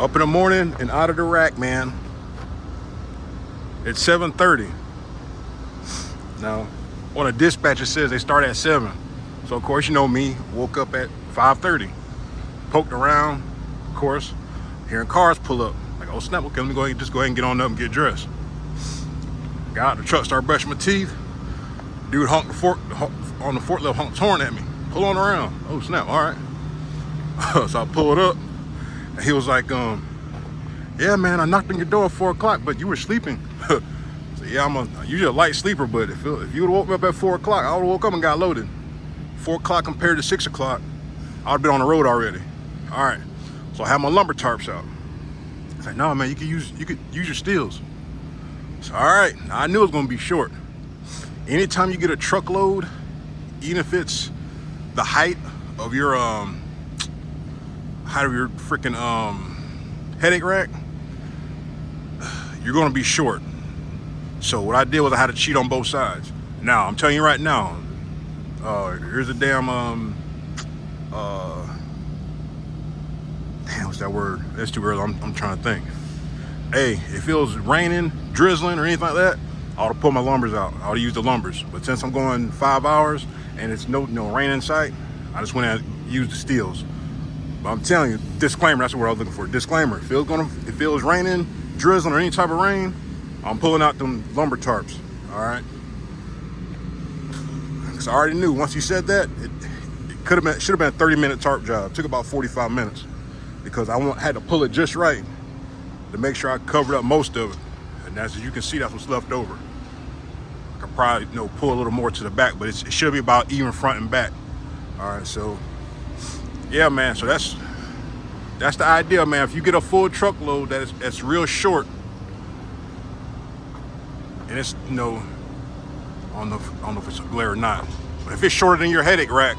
Up in the morning and out of the rack, man. It's 7:30. Now, on a dispatch it says they start at 7. So of course, you know me, woke up at 5:30. Poked around, of course, hearing cars pull up. Like, oh snap, okay, let me just go ahead and get on up and get dressed. Got out the truck, started brushing my teeth. Dude honked on the forklift, honked horn at me. Pull on around. Oh snap, all right. So I pulled up, and he was like, yeah man, I knocked on your door at 4 o'clock, but you were sleeping. So yeah, I'm usually a light sleeper, but if you would have woke me up at 4 o'clock, I would have woke up and got loaded. 4 o'clock compared to 6 o'clock, I would have been on the road already. All right, so I had my lumber tarps out. I said, no man, you could use your steels. So all right, now I knew it was gonna be short. Anytime you get a truckload, even if it's the height of your freaking headache rack, you're gonna be short. So what I did was I had to cheat on both sides. Now I'm telling you right now, here's a damn damn, what's that word? That's too early. I'm trying to think. Hey, if it was raining, drizzling, or anything like that, I ought to pull my lumbers out. I ought to use the lumbers. But since I'm going 5 hours and it's no rain in sight, I just went and used the steels. But I'm telling you, disclaimer, that's what I was looking for. Disclaimer, if it was raining, drizzling, or any type of rain, I'm pulling out them lumber tarps, all right? Because I already knew once you said that, it should have been a 30-minute tarp job. It took about 45 minutes because I had to pull it just right to make sure I covered up most of it. And as you can see, that's what's left over. I could probably pull a little more to the back, but it should be about even front and back. All right, so yeah, man. So that's the idea, man. If you get a full truckload that's real short, and it's I don't know if it's a glare or not, but if it's shorter than your headache rack,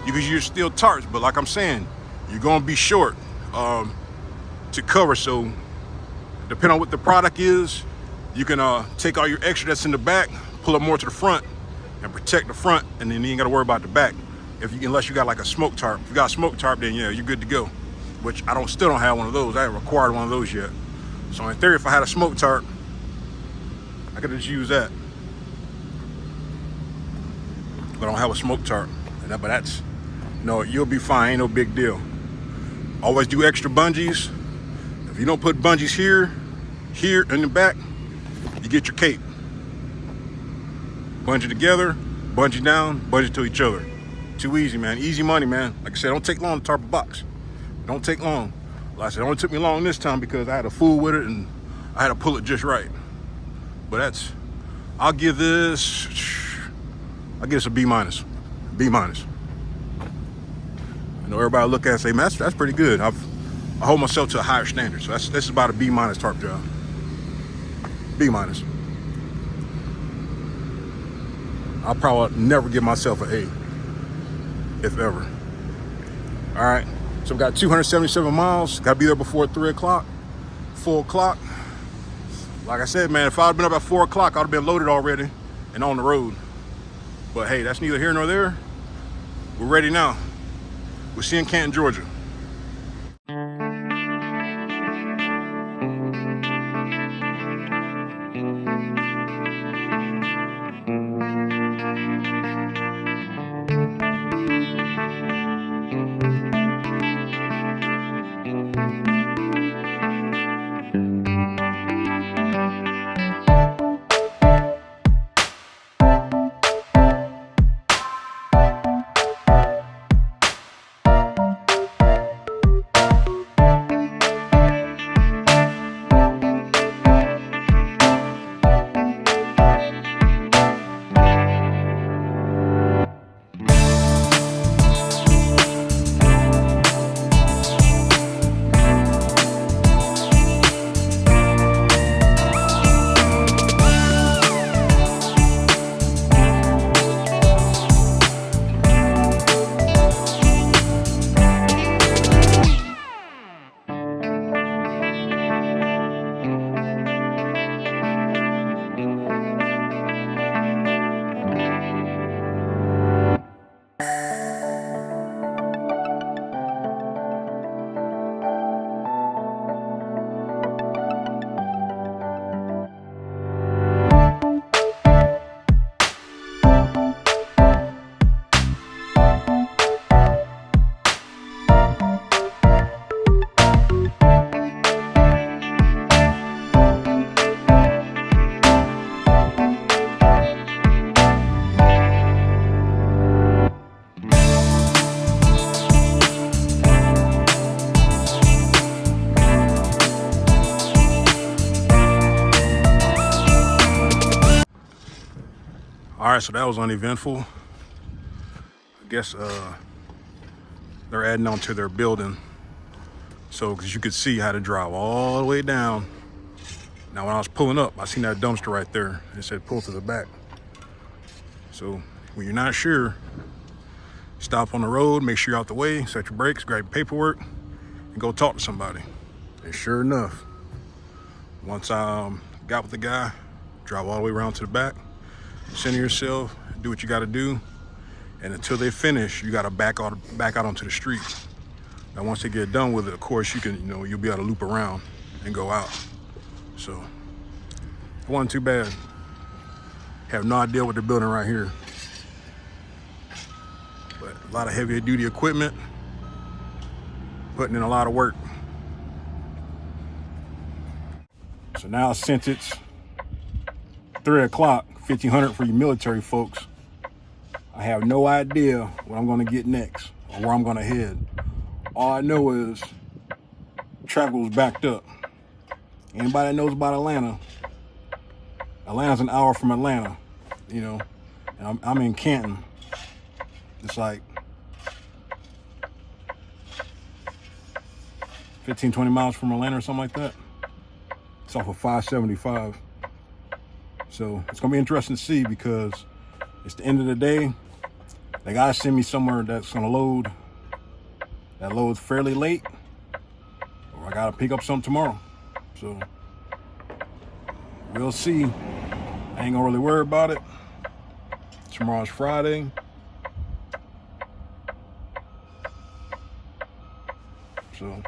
you can use steel tarps. But like I'm saying, you're gonna be short to cover. So depending on what the product is, you can take all your extra that's in the back, pull it more to the front, and protect the front, and then you ain't gotta worry about the back. Unless you got like a smoke tarp. If you got a smoke tarp, then yeah, you're good to go. Which still don't have one of those. I haven't required one of those yet. So in theory, if I had a smoke tarp, I could just use that. But I don't have a smoke tarp. But that's, you'll be fine, ain't no big deal. Always do extra bungees. If you don't put bungees here in the back, you get your cape. Bungee together, bungee down, bungee to each other. Too easy, man. Easy money, man. Like I said, don't take long to tarp a box. Don't take long. Like I said, it only took me long this time because I had to fool with it and I had to pull it just right. But I'll give this a B minus. B minus. I know everybody look at it and say, man, that's pretty good. I hold myself to a higher standard. So this is about a B minus tarp job. B minus. I'll probably never give myself an A, if ever. All right, so we've got 277 miles. Got to be there before 3 o'clock, 4 o'clock. Like I said, man, if I'd been up at 4 o'clock, I'd have been loaded already and on the road. But hey, that's neither here nor there. We're ready now. We'll see you in Canton, Georgia. All right, so that was uneventful. I guess they're adding on to their building. So, because you could see how to drive all the way down. Now, when I was pulling up, I seen that dumpster right there. It said pull to the back. So, when you're not sure, stop on the road, make sure you're out the way, set your brakes, grab your paperwork, and go talk to somebody. And sure enough, once I got with the guy, drive all the way around to the back, center yourself, do what you got to do, and until they finish, you got to back out onto the street. Now, once they get done with it, of course, you can, you'll be able to loop around and go out. So, it wasn't too bad. Have no idea what they're building right here. But a lot of heavy duty equipment, putting in a lot of work. So now, since it's 3 o'clock, 1500 for you military folks, I have no idea what I'm gonna get next or where I'm gonna head. All I know is traffic was backed up. Anybody that knows about Atlanta, Atlanta's an hour from Atlanta, and I'm in Canton. It's like 15, 20 miles from Atlanta or something like that. It's off of 575. So it's gonna be interesting to see because it's the end of the day. They gotta send me somewhere that's gonna load. That loads fairly late, or I gotta pick up something tomorrow. So we'll see. I ain't gonna really worry about it. Tomorrow's Friday. So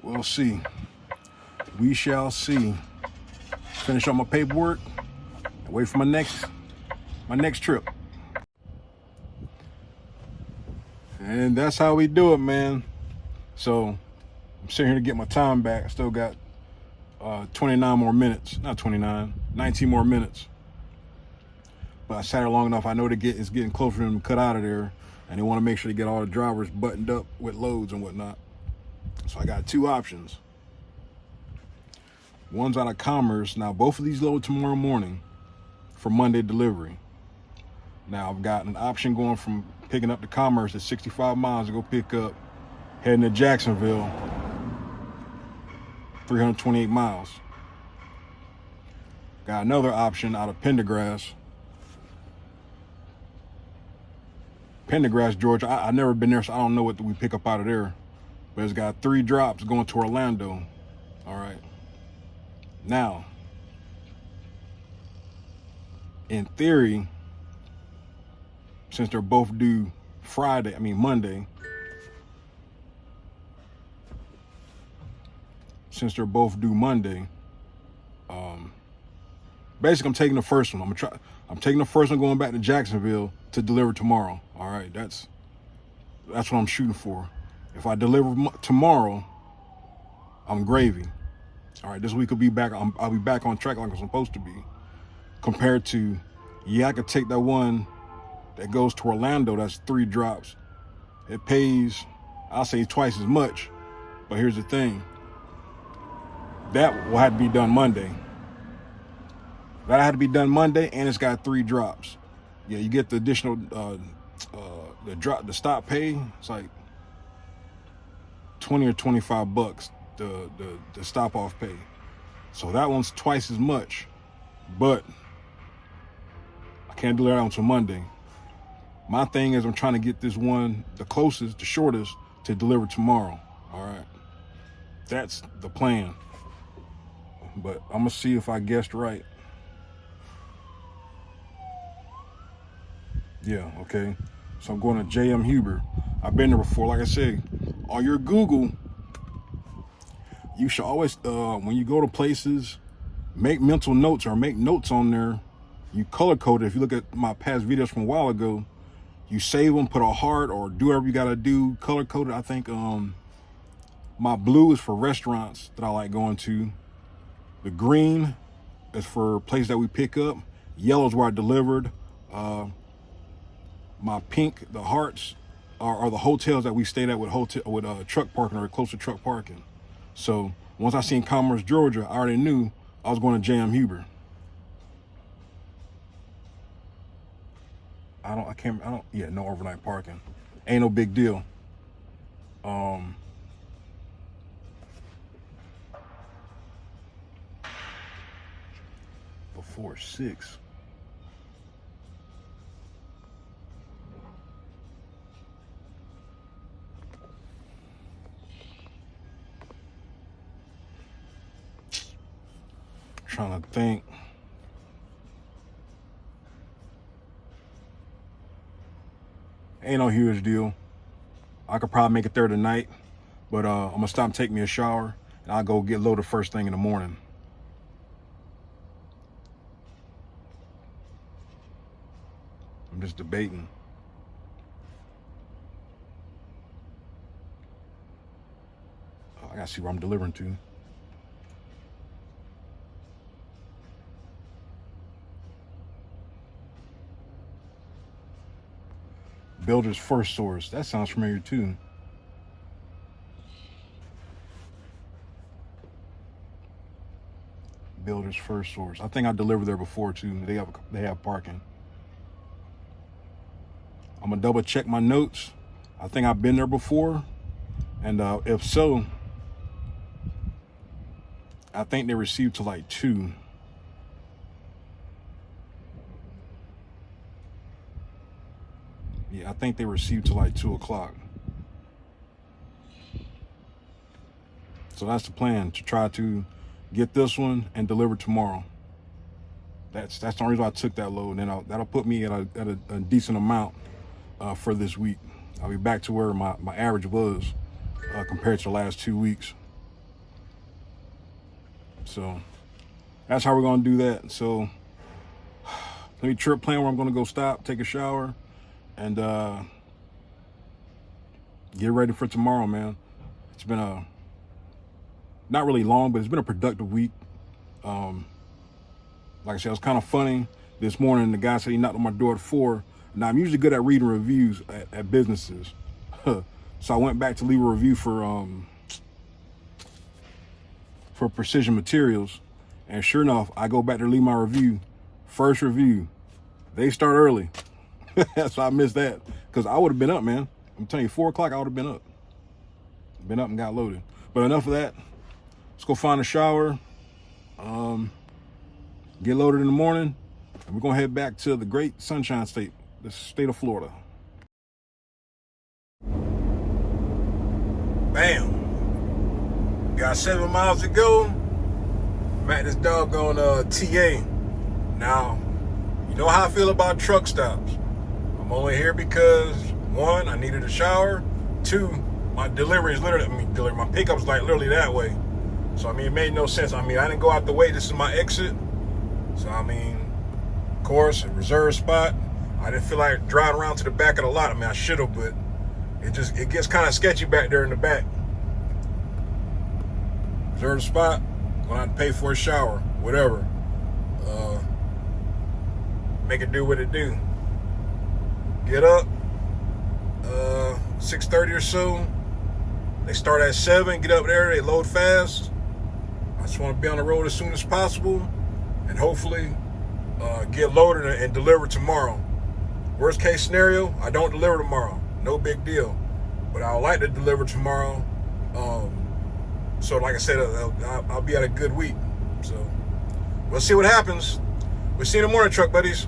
we'll see. We shall see. Finish up my paperwork and wait for my next trip. And that's how we do it, man. So I'm sitting here to get my time back. I still got 29 more minutes. Not 29, 19 more minutes. But I sat here long enough. I know it's getting closer to them to cut out of there. And they want to make sure they get all the drivers buttoned up with loads and whatnot. So I got two options. One's out of Commerce. Now, both of these load tomorrow morning for Monday delivery. Now, I've got an option going from picking up the Commerce at 65 miles to go pick up, heading to Jacksonville, 328 miles. Got another option out of Pendergrass, Georgia. I've never been there, so I don't know what we pick up out of there. But it's got 3 drops going to Orlando. All right. Now, in theory, since they're both due Monday, basically I'm taking the first one. I'm taking the first one going back to Jacksonville to deliver tomorrow. All right, that's what I'm shooting for. If I deliver tomorrow, I'm gravy. All right, this week will be back. I'll be back on track like I'm supposed to be. Compared to, I could take that one that goes to Orlando. That's 3 drops. It pays, I'll say, twice as much. But here's the thing. That will have to be done Monday. That had to be done Monday, and it's got 3 drops. Yeah, you get the additional the stop pay. It's like 20 or 25 bucks. The stop off pay. So that one's twice as much, but I can't deliver that until Monday. My thing is I'm trying to get this one, the closest, the shortest, to deliver tomorrow. All right, that's the plan. But I'm gonna see if I guessed right. Yeah, okay. So I'm going to J.M. Huber. I've been there before. Like I said, on your Google, you should always, when you go to places, make mental notes or make notes on there. You color code it. If you look at my past videos from a while ago, you save them, put a heart, or do whatever you got to do. Color code it. I think my blue is for restaurants that I like going to. The green is for places that we pick up. Yellow is where I delivered. My pink, the hearts, are the hotels that we stayed at with truck parking or close to truck parking. So once I seen Commerce, Georgia, I already knew I was going to J.M. Huber. Yeah, no overnight parking. Ain't no big deal. Before 6. Trying to think. Ain't no huge deal. I could probably make it there tonight, but I'm gonna stop and take me a shower, and I'll go get loaded first thing in the morning. I'm just debating. Oh, I gotta see where I'm delivering to. Builder's First Source. That sounds familiar too. Builder's First Source. I think I delivered there before too. They have parking. I'm gonna double check my notes. I think I've been there before, and if so, I think they received to like 2. Yeah, I think they received to like 2 o'clock. So that's the plan, to try to get this one and deliver tomorrow. That's the only reason I took that load, and then that'll put me at a decent amount for this week. I'll be back to where my average was compared to the last 2 weeks. So that's how we're gonna do that. So let me plan where I'm gonna go stop, take a shower, and get ready for tomorrow, man. It's been a not really long, but it's been a productive week. Like I said, it was kind of funny this morning. The guy said he knocked on my door at 4. Now I'm usually good at reading reviews at businesses, so I went back to leave a review for Precision Materials, and sure enough, I go back to leave my review. First review, they start early. So I missed that, because I would have been up, man. I'm telling you, 4 o'clock, I would have been up and got loaded. But enough of that. Let's go find a shower, get loaded in the morning, and we're gonna head back to the great Sunshine State, the state of Florida. Bam. Got 7 miles to go. I'm at this doggone TA. Now, you know how I feel about truck stops. I'm only here because, 1, I needed a shower. 2, my delivery is my pickup's like literally that way. So, it made no sense. I didn't go out the way. This is my exit. So, of course, a reserved spot. I didn't feel like driving around to the back of the lot. I should have, but it gets kind of sketchy back there in the back. Reserved spot. Gonna have to pay for a shower, whatever. Make it do what it do. Get up, 6:30 or so. They start at 7, get up there, they load fast. I just want to be on the road as soon as possible, and hopefully get loaded and deliver tomorrow. Worst case scenario, I don't deliver tomorrow. No big deal. But I would like to deliver tomorrow. So like I said, I'll be at a good week. So we'll see what happens. We'll see you in the morning, truck buddies.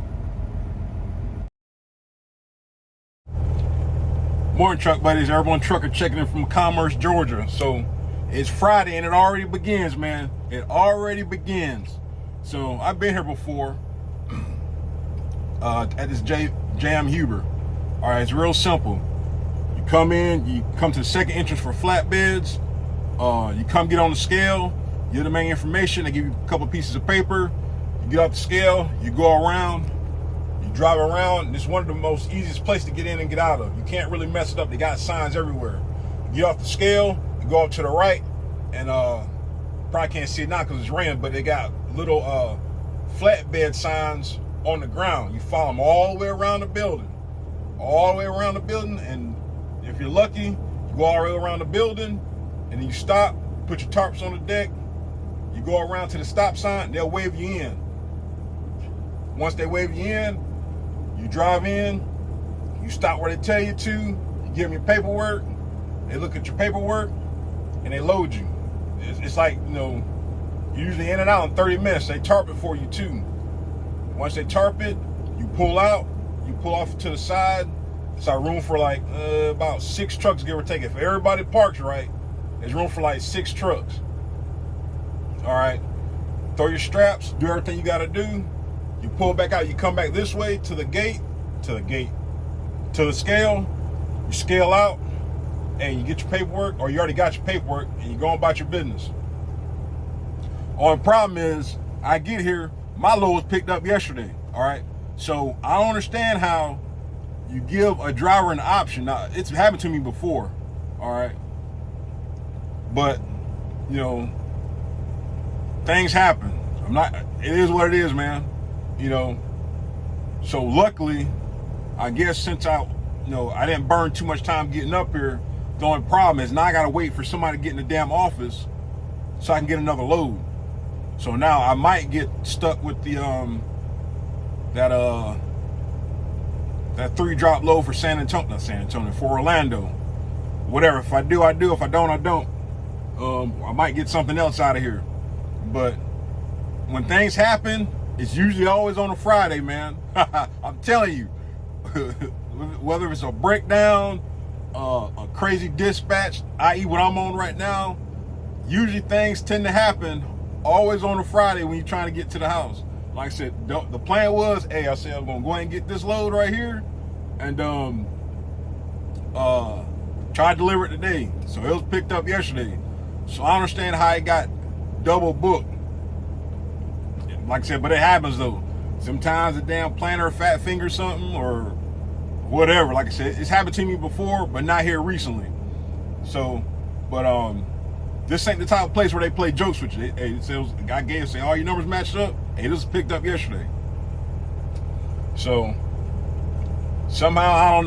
Morning, truck buddies. Everyone, trucker checking in from Commerce, Georgia. So it's Friday and it already begins, man. It already begins. So I've been here before at this J.M. Huber. All right, it's real simple. You come in, you come to the second entrance for flatbeds. You come get on the scale, you get the main information, they give you a couple pieces of paper, you get off the scale, you go around, you drive around, and it's one of the most easiest places to get in and get out of. You can't really mess it up, they got signs everywhere. You get off the scale, you go up to the right, and probably can't see it now because it's raining, but they got little flatbed signs on the ground. You follow them all the way around the building. And if you're lucky, you go all the way around the building, and then you stop, put your tarps on the deck, you go around to the stop sign, they'll wave you in. Once they wave you in, you drive in, You stop where they tell you to, you give them your paperwork, they look at your paperwork, and they load you. It's like, you usually in and out in 30 minutes. They tarp it for you too. Once they tarp it, you pull out, you pull off to the side. It's like room for like about 6 trucks, give or take. If everybody parks right, there's room for like 6 trucks. All right. Throw your straps, do everything you got to do. You pull back out, you come back this way to the scale. You scale out, and you get your paperwork, or you already got your paperwork, and you go about your business. Only problem is, I get here, my load was picked up yesterday. All right. So I don't understand how you give a driver an option. Now, it's happened to me before, all right? But, things happen. It is what it is, man. So luckily, I guess since I didn't burn too much time getting up here, the only problem is now I gotta wait for somebody to get in the damn office so I can get another load. So now I might get stuck with the, that 3-drop load for for Orlando. Whatever. If I do, I do. If I don't, I don't. I might get something else out of here. But when things happen, it's usually always on a Friday, man. I'm telling you. Whether it's a breakdown, a crazy dispatch, i.e. what I'm on right now, usually things tend to happen always on a Friday when you're trying to get to the house. Like I said, the plan was, I said I'm gonna go ahead and get this load right here, and try to deliver it today. So it was picked up yesterday. So I understand how it got double booked. Like I said, but it happens though. Sometimes the damn planner fat finger something or whatever. Like I said, it's happened to me before, but not here recently. So, but this ain't the type of place where they play jokes with you. The guy say all your numbers matched up. Hey, this was picked up yesterday. So somehow I don't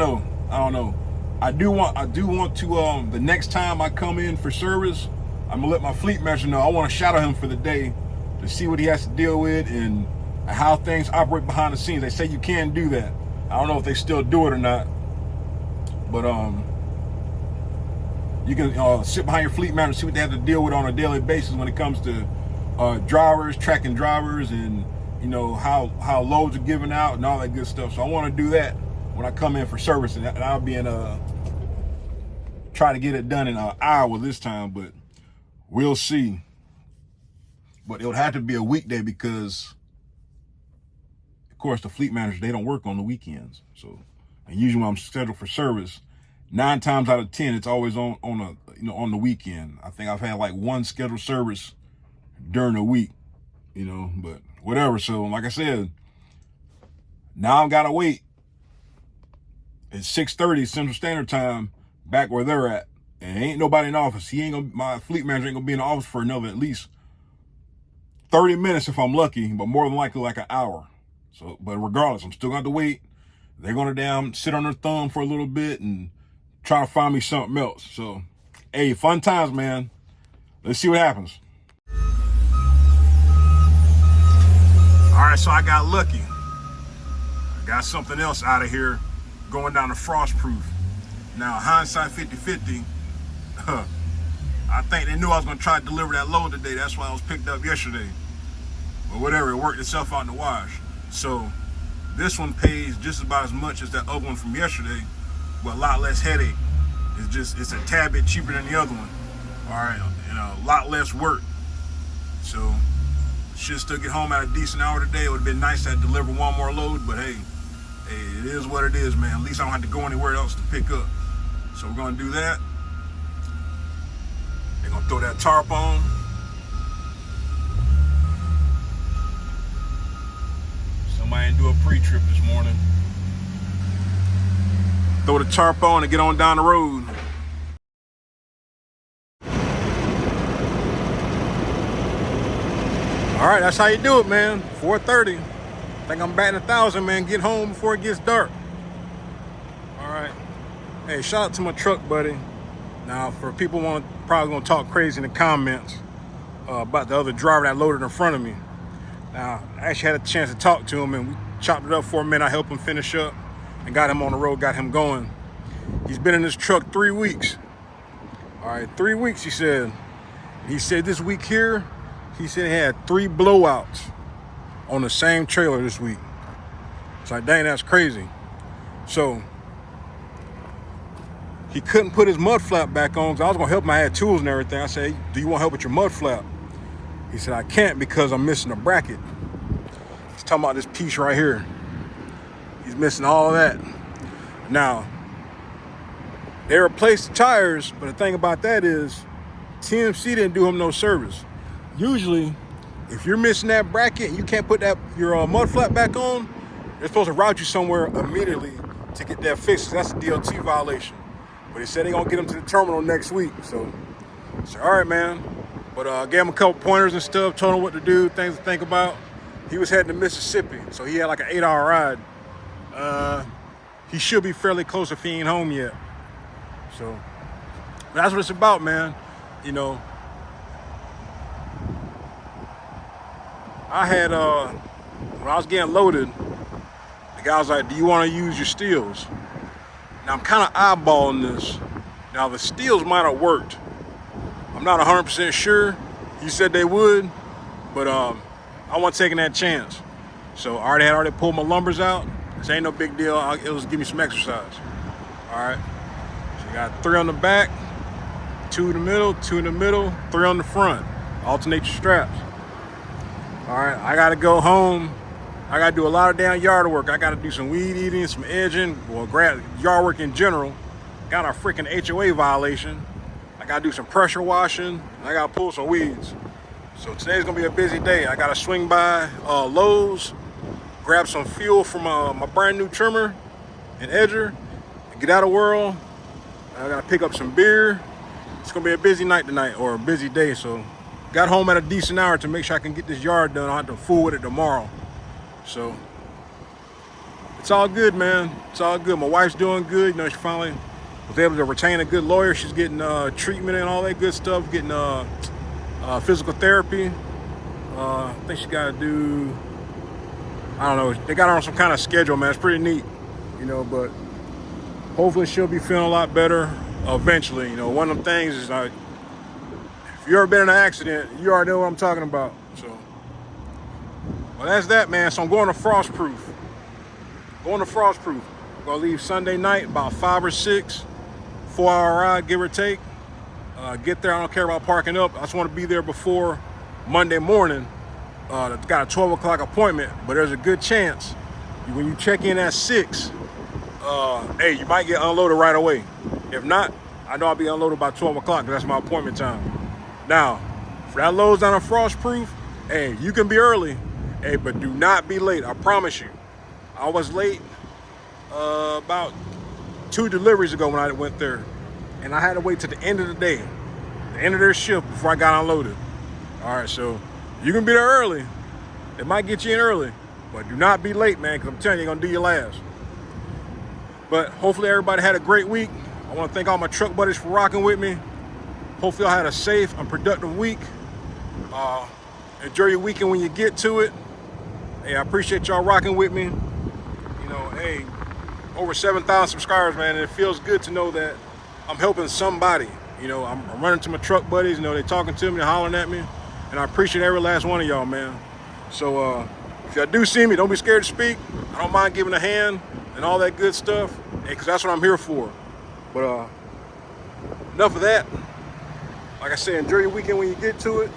know. I do want to the next time I come in for service, I'm gonna let my fleet manager know. I want to shadow him for the day to see what he has to deal with and how things operate behind the scenes. They say you can do that. I don't know if they still do it or not, but you can sit behind your fleet manager, see what they have to deal with on a daily basis when it comes to drivers, tracking drivers, and how loads are given out and all that good stuff. So I want to do that when I come in for service, and I'll be in try to get it done in an hour this time, but we'll see. But it would have to be a weekday because, of course, the fleet managers, they don't work on the weekends. So, and usually when I'm scheduled for service, 9 times out of 10, it's always on the weekend. I think I've had like 1 scheduled service during the week, but whatever. So, like I said, now I've got to wait. It's 6:30 Central Standard Time back where they're at, and ain't nobody in the office. My fleet manager ain't gonna be in the office for another at least 30 minutes if I'm lucky, but more than likely like an hour. So, but regardless, I'm still gonna have to wait. They're gonna sit on their thumb for a little bit and try to find me something else. So, hey, fun times, man. Let's see what happens. All right, so I got lucky. I got something else out of here going down to Frostproof. Now, hindsight 50-50, I think they knew I was going to try to deliver that load today. That's why I was picked up yesterday. But whatever, it worked itself out in the wash. So this one pays just about as much as that other one from yesterday, but a lot less headache. It's a tad bit cheaper than the other one. All right, and a lot less work. So should still get home at a decent hour today. It would have been nice to deliver one more load, but hey, it is what it is, man. At least I don't have to go anywhere else to pick up. So we're gonna do that. They're gonna throw that tarp on. Somebody didn't do a pre-trip this morning. Throw the tarp on and get on down the road. All right, that's how you do it, man. 4:30. Think I'm batting 1,000, man. Get home before it gets dark. All right. Hey, shout out to my truck buddy. Now, for people probably gonna talk crazy in the comments about the other driver that loaded in front of me. Now, I actually had a chance to talk to him, and we chopped it up for a minute. I helped him finish up, and got him on the road, got him going. He's been in this truck 3 weeks. All right, 3 weeks, he said. He said this week here, he said he had 3 blowouts on the same trailer this week. It's like, dang, that's crazy. So he couldn't put his mud flap back on because I was going to help him. I had tools and everything. I said, hey, do you want help with your mud flap? He said, I can't because I'm missing a bracket. He's talking about this piece right here. He's missing all of that. Now, they replaced the tires, but the thing about that is TMC didn't do him no service. Usually, if you're missing that bracket and you can't put your mud flap back on, they're supposed to route you somewhere immediately to get that fixed. That's a DLT violation. But he said they're gonna get him to the terminal next week. So all right, man. But I gave him a couple pointers and stuff, told him what to do, things to think about. He was heading to Mississippi, so he had like an 8-hour ride. He should be fairly close if he ain't home yet. So that's what it's about, man. You know, I had, when I was getting loaded, the guy was like, do you want to use your steels? Now, I'm kind of eyeballing this. Now, the steels might have worked. I'm not 100% sure. He said they would, but I wasn't taking that chance. So I already pulled my lumbers out. This ain't no big deal. It'll just give me some exercise. All right. So you got 3 on the back, 2 in the middle, 2 in the middle, 3 on the front. Alternate your straps. All right. I got to go home. I got to do a lot of damn yard work. I got to do some weed eating, some edging, well, yard work in general. Got a freaking HOA violation. I got to do some pressure washing. And I got to pull some weeds. So today's going to be a busy day. I got to swing by Lowe's, grab some fuel from my brand new trimmer and edger, and get out of whirl. I got to pick up some beer. It's going to be a busy night tonight, or a busy day. So got home at a decent hour to make sure I can get this yard done. I'll have to fool with it tomorrow. So it's all good, man. It's all good. My wife's doing good. You know, she finally was able to retain a good lawyer. She's getting treatment and all that good stuff, getting physical therapy. I think she got to do, I don't know, they got her on some kind of schedule, man. It's pretty neat, you know, but hopefully she'll be feeling a lot better eventually. You know, one of them things is like, if you ever been in an accident, you already know what I'm talking about. So, well, that's that, man. So I'm going to Frostproof. I'm gonna leave Sunday night about 5 or 6, 4-hour ride, give or take. Get there, I don't care about parking up. I just want to be there before Monday morning. Got a 12 o'clock appointment, but there's a good chance when you check in at 6, hey, you might get unloaded right away. If not, I know I'll be unloaded by 12 o'clock because that's my appointment time. Now, for that Lowe's down on Frostproof, hey, you can be early, hey, but do not be late, I promise you. I was late about 2 deliveries ago when I went there, and I had to wait to the end of the day, the end of their shift before I got unloaded. All right, so you can be there early. It might get you in early, but do not be late, man, because I'm telling you, you're going to do your last. But hopefully everybody had a great week. I want to thank all my truck buddies for rocking with me. Hopefully y'all had a safe and productive week. Enjoy your weekend when you get to it. Hey, I appreciate y'all rocking with me. You know, hey, over 7,000 subscribers, man, and it feels good to know that I'm helping somebody. You know, I'm running to my truck buddies, you know, they're talking to me, they're hollering at me, and I appreciate every last one of y'all, man. So if y'all do see me, don't be scared to speak. I don't mind giving a hand and all that good stuff, because that's what I'm here for. But enough of that. Like I said, enjoy your weekend when you get to it.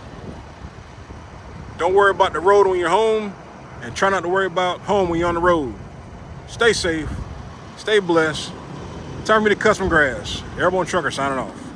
Don't worry about the road when you're home, and try not to worry about home when you're on the road. Stay safe, stay blessed. Time for me to cut some grass. Airborne Trucker signing off.